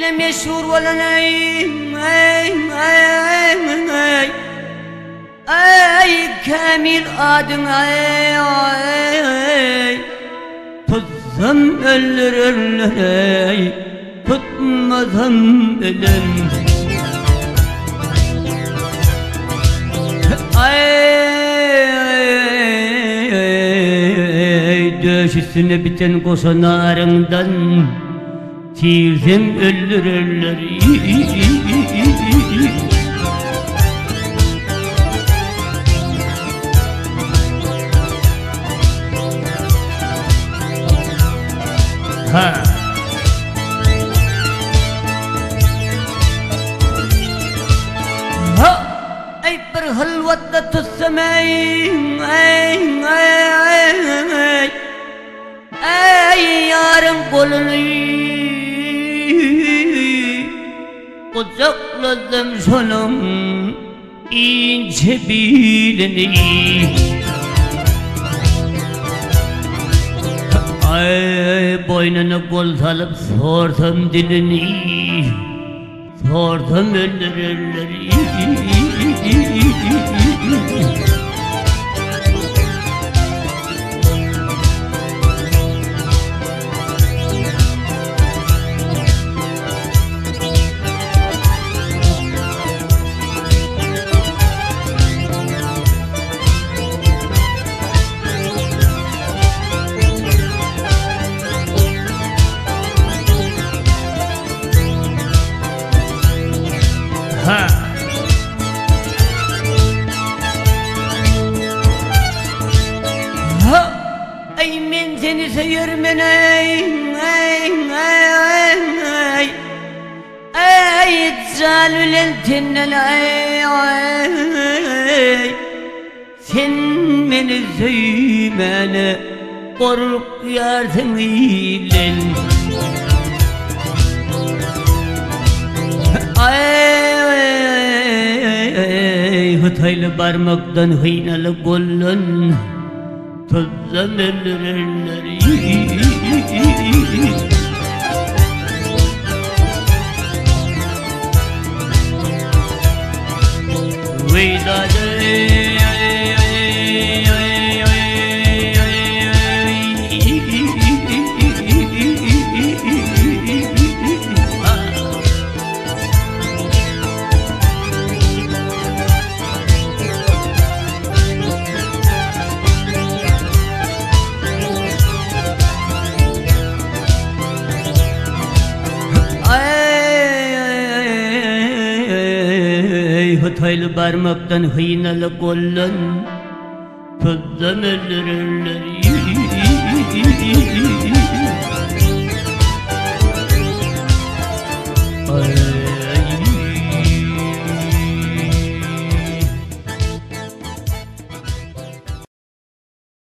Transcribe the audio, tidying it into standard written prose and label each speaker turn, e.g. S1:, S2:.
S1: Eyle meşhur olan ey kamil adın tutsam öldürürler tutmasam ölüm döş üstüne biten koşanlarından çiğsem öldürürler. Ha. Ha. Ey bir hılvatta tutsam ey yarın kolunu kucakladım sonum ince bileni. Ay boynuna kol salıp sordum dilini, sordum öldürürler. Ha. Ha. Ey men seni seviyorum ben ey zalülen tennel sen beni sevmene korkuyarsın ilen. Hıtaylı parmaktan hıynalı kolun tutsam öldürürler. Vedadı Hıtaylı parmaktan hıynalı kolun tutsam öldürürler.